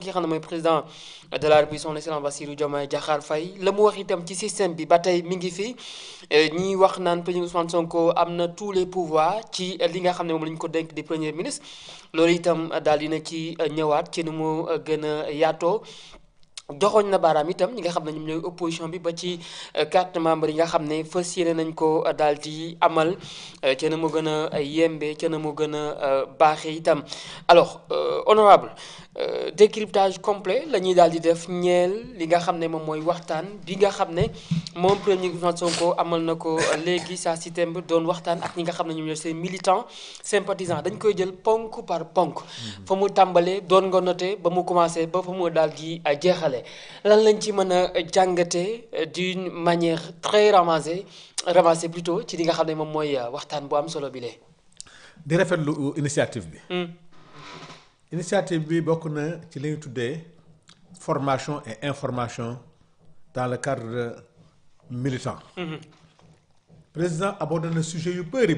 ki xam ne mooy président de la République son excellence Bassirou Diomaye Diakhar Faye la mu wax itam ci système bi ba tey mi ngi fi ñi wax naan président Ousmane Sonko am na tous les pouvoirs ci li nga xam ne moom la ñu ko dénk di premier ministre loolu itam daal dina ci ñëwaat ci nu mu gën a yaatoo. joxoñ na baaraam itam ñi nga xam ne ñoom ñooy opposition bi ba ci carte membre yi nga xam ne fas yéene nañ ko daal di amal ca na mu gën a yembe ca na mu gën a baaxee itam alors honorable décryptage complet la ñuy daal di def ñeel li nga xam ne moom mooy waxtaan bi nga xam ne moom premier Ousmane Sonko amal na ko léegi saa si temb doon waxtaan ak ñi nga xam ne ñoom ñooy seen militants sympathisants dañ koy jël ponk par ponk fa mu tàmbalee doon nga noté ba mu commencé ba fa mu daal di jeexale lan lañ ci mën a jàngatee d'une manière très ramassée plutôt ci li nga xam ne moom mooy waxtaan bu am solo bi lee di rafetlu initiative bi. initiative bi bokk na ci li ñuy tuddee formation et information dans le cadre militant. président abordé na sujet yu bëri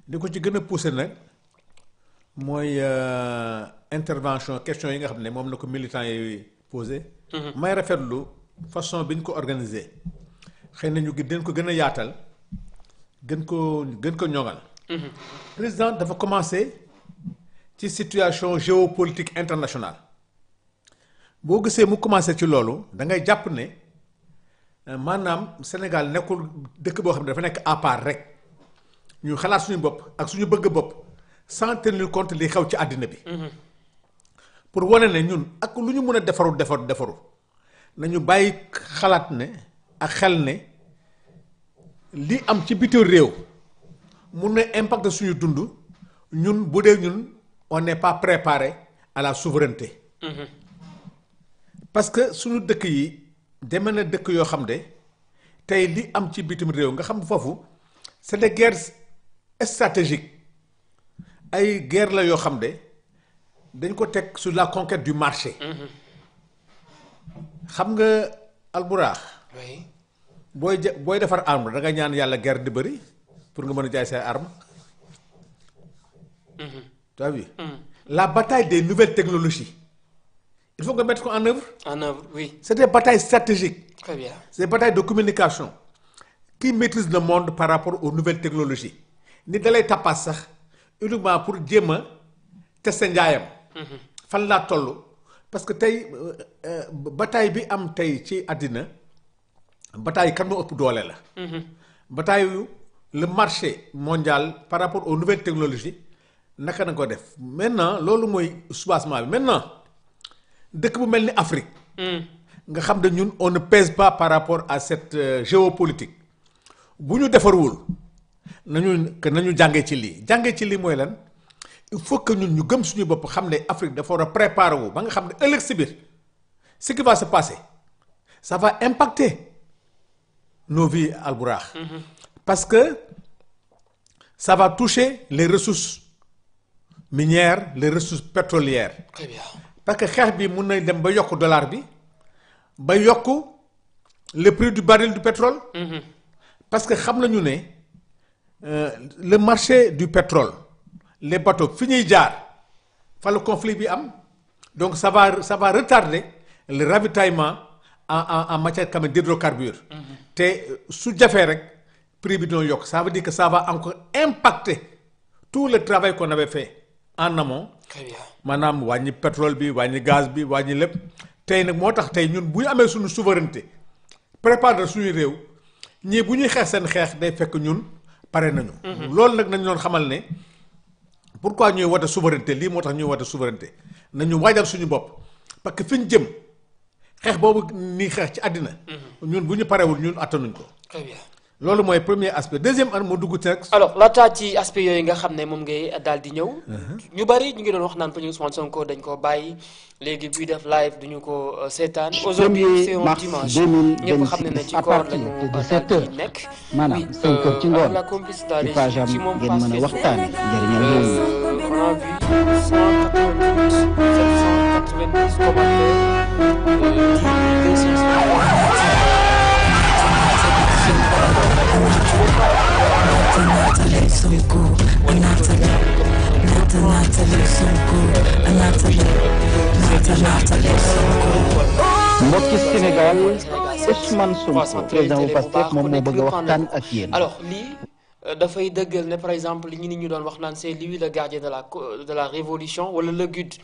li ko ci gën a poussé nag mooy intervention question yi nga xam ne moom la ko militant yi posé. may rafetlu façon bi ñu ko organisé xëy na ñu dañ ko gën a yaatal gën ko ñoŋal. président dafa commencé ci situation géopolitique internationale boo gisee mu commencé ci loolu da ngay jàpp ne maanaam Sénégal nekkul dëkk boo xam ne dafa nekk à part rek ñu xalaat suñu bopp ak suñu bëgg bopp sans tenir compte li xew ci àddina bi. pour wane ne ñun ak lu ñu mën a defaru nañu bàyyi xalaat ne ak xel ne li am ci bitim réew mun na impacter suñu dund ñun bu dee ñun on n'est pas préparé à la souveraineté. parce que suñu dëkk yi demee na dëkk yoo xam ne tey li am ci bitim réew nga xam foofu c'est des guerres stratégiques ay guerre la yoo xam ne dañ ko teg sur la conquête du marché. xam nga alburaax. oui. booy defar arme da nga ñaan yàlla guerre di bëri pour nga mën a jaay say arme. tu as vu. La bataille des nouvelles technologies il faut nga mettre ko en œuvre. En œuvre, oui. C'est des batailles stratégiques. Très bien. C'est des batailles de communication qui maîtrisent le monde par rapport aux nouvelles technologies ni dalay tappaas sax uniquement pour jéem a tester njaayam. fan laa toll parce que tey bataille bi am tey ci àddina bataille kan moo ëpp doole la. bataille le marché mondial par rapport aux nouvelles technologies naka na ko def maintenant loolu mooy soubassement bi maintenant dëkk bu mel ni Afrique. nga xam ne ñun on ne pèse pas par rapport à cette géopolitique bu ñu defarwul nañu jàngee ci lii mooy lan il faut que ñun ñu gëm suñu bopp xam ne Afrique dafa war a préparer wu ba nga xam ne ëllëg si biir ce qui va se passer ça va impacter nos vies alburaax. parce que ça va toucher les ressources minières les ressources pétrolières. Très bien. parce que xeex bi mun na dem ba yokk dollar bi ba yokk le prix du baril du pétrole. parce que xam nañu ne le marché du pétrole les bateaux fi ñuy jaar fa le conflit bi am donc ça va retarder le ravitaillement en matière quand même d'hydrocarbures. te su jafee rek prix bi dina yokk ça veut dire que ça va encore impacter tout le travail qu'on avait fait en amont. Très bien. maanaam wàññi pétrole bi wàññi gaz bi wàññi lépp tey nag moo tax tey ñun bu ñu amee suñu souveraineté préparer suñu réew ñii bu ñuy xeex seen xeex day fekk ñun pare nañu. loolu nag nañu doon xamal ne pourquoi ñuy woote souveraineté lii moo tax ñuy woote souveraineté nañu waajal suñu bopp parce que fi ñu jëm xeex boobu nii xeex ci àddina. ñun bu ñu parewul ñun attanuñ ko. Très bien. loolu mooy premier aspect deuxième an moo dugg ci rek. alors laataa ci aspect yooyu nga xam ne moom ngay daal di ñëw. ñu bari ñu ngi doon wax naan président Ousmane Sonko dañ ko bàyyi léegi buy def live duñu ko seetaan. aujourd'hui c'est un dimanche ñëpp xam ne ne ci koor lañu daal di nekk. maanaam 5 heures ci ngoon la complicité ci page am ci moom ngeen mën a waxtaane njëriñal réew mi. on a vu 188 790 commentaires. mbokki Sénégal Ousmane Sonko président bu Pastef moom moo bëgg a waxtaan ak yéen. alors lii dafay dëggal ne par exemple li ñu doon wax naan c'est lui le gardien de la révolution wala le guide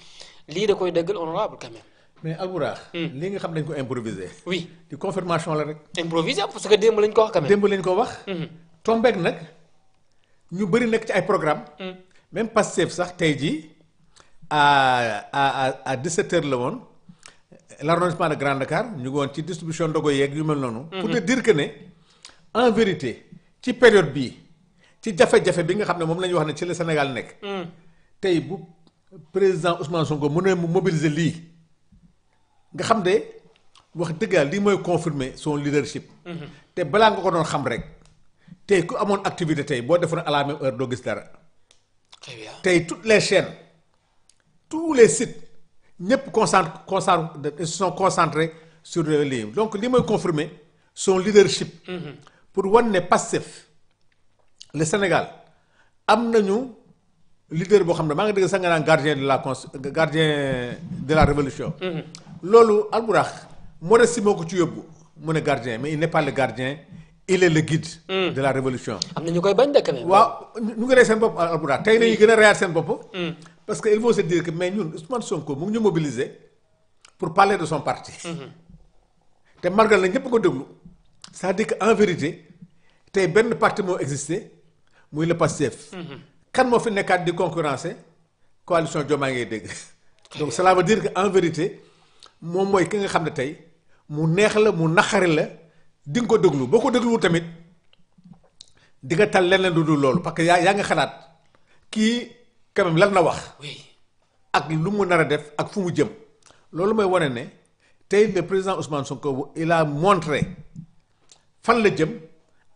lii da koy dëggal honorable quand même. mais Albourakh. li nga xam dañ ko improviser. oui di confirmation la rek. improviser parce que démb lañ ko wax quand même. démb lañ ko wax. tombeek nag ñu bëri nekk ci ay programme même Pastef sax tey jii à 17h la woon l'arrondissement de Grand Dakar ñu ngi woon ci distribution ndogo yeeg yu mel noonu. pour te dire que ne en vérité ci période bii ci jafe-jafe bi nga xam ne moom la ñuy wax ne ci le Sénégal nekk. tey bu président Ousmane Sonko mën a mobiliser lii nga xam de wax dëgg yàlla lii mooy confirmer son leadership. te balaa nga ko doon xam rek tey ku amoon activité tey boo defoon à la même heure doo gis dara. très bien tey toutes les chaînes tous les sites ñëpp se sont concentrés sur lii donc li mooy confirmer son leadership. pour wan ne Pastef le Sénégal am nañu leader boo xam ne maa ngi dégg sax nga naan gardien de la révolution. loolu Albourakh modestie moo ko ci yóbbu mu ne gardien mais il n'est pas le gardien il est le guide. de la révolution. am na ñu koy bañ de quand même. waaw ñu ngi rey seen bopp Albourakh tey nañu gën a reyaat seen bopp. parce que il faut se dire que mais ñun Ousmane Sonko mu ngi ñu mobiliser pour parler de son parti. te malgré la ñëpp ko déglu c'est-à-dire que en vérité tey benn parti moo existé muy le Pastef. kan moo fi nekkaat di concurrencer coalition Diomaye ngay dégg. donc cela veut dire que en vérité moom mooy ki nga xam ne tey mu neex la mu naqari la di nga ko déglu boo ko dégluwul tamit di nga tal leneen lu dul loolu parce que yaa nga xalaat kii quand même lan na wax. oui ak lu mu nar a def ak fu mu jëm. loolu mooy wane ne tey le président Ousmane Sonko il a montré fan la jëm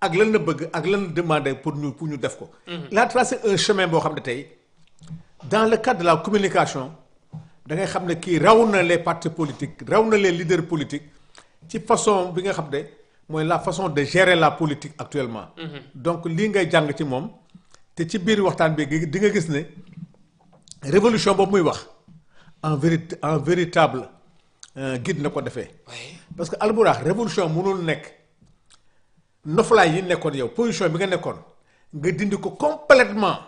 ak lan la bëgg ak lan la demandé pour ñu def ko. il a tracé un chemin boo xam ne tey dans le cadre de la communication da ngay xam ne kii raw na les partis politiques raw na les leaders politiques ci façon bi nga xam ne mooy la façon de gérer la politique actuellement. donc lii ngay jàng ci moom te ci biir waxtaan bi di nga gis ne révolution boobu muy wax en véritable guide na ko defee. parce que Albourakh révolution mënul nekk noflaay yi nekkoon yow position bi nga nekkoon nga dindi ko complètement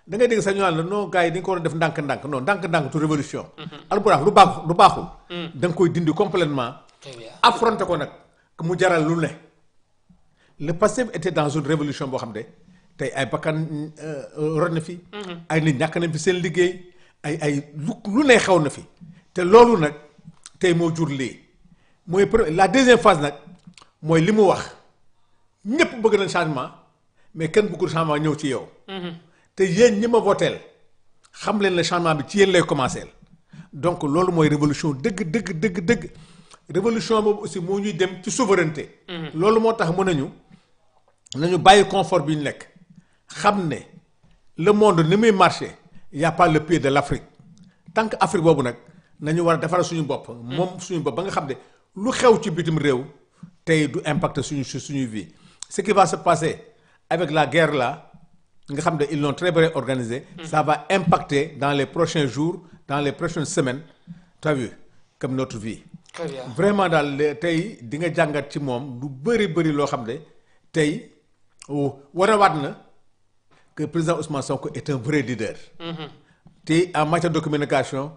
da ngay dégg sax ñu naan la non gars yi dañ ko war a def ndànk-ndànk non ndànk-ndànk tu révolution. Albourakh lu baaxul. da nga koy dindi complètement affronter ko nag mu jaral lu ne. le Pastef était dans une révolution boo xam ne tey ay bakkan rot na fi. ay nit ñàkk nañ fi seen liggéey ay lu ne xew na fi te loolu nag tey moo jur lii mooy la deuxième phase nag mooy li mu wax ñëpp bëgg nañ changement mais kenn bëggul changement ñëw ci yow. te yéen ñi ma voteel xam leen le changement bi ci yéen lay commencer donc loolu mooy révolution dëgg révolution boobu aussi moo ñuy dem ci souveraineté. loolu moo tax mën nañu bàyyi confort bi ñu nekk xam ne le monde ni muy marché y a pas le pied de l'Afrique tant que Afrique boobu nag nañu war a defar suñu bopp. moom suñu bopp ba nga xam ne lu xew ci bitim réew tey du impacter suñuy vie. ce qui va se passer avec la guerre là nga xam ne ils l'ont très bien organisé. ça va impacter dans les prochains jours dans les prochaines semaines tu as vu comme notre vie. très bien vraiment daal tey di nga jàngat ci moom lu bëri loo xam ne tey warawaat na que président Ousmane Sonko est un vrai leader. te en matière de communication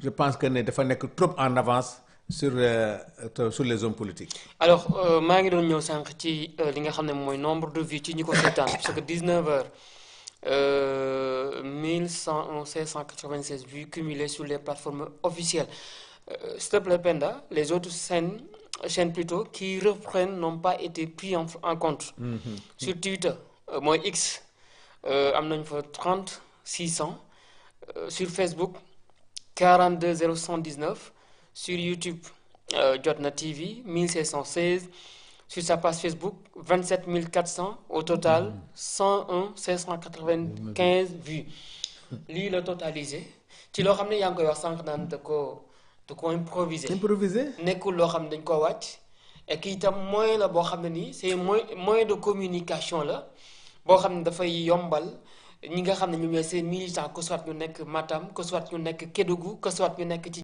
je pense que ne dafa nekk trop en avance sur les hommes politiques. alors maa ngi doon ñëw sànq ci li nga xam ne mooy nombre de vues ci ñi ko seetaan parce que 19h 1101 596 vues cumulées sur les plateformes officielles. S'il te plaît Penda, les autres chaînes plutôt qui reprennent n'ont pas été pris en compte. Sur Twitter mooy X am nañ fa 30 600 sur Facebook 42 019 sur YouTube Jotna TV 1716 sur sa page Facebook 27 400 au total 101 595 vues lii la totalisé ci loo xam ne yaa ngi koy wax sànq naan da ko improviser nekkul loo xam ne dañ koo wàcc et que itam moyen la boo xam ne nii c'est moyen de communication la boo xam ne dafay yombal ñi nga xam ne ñoom ñooy seen militants que soit ñu nekk Matam que soit ñu nekk Kédougou que soit ñu nekk ci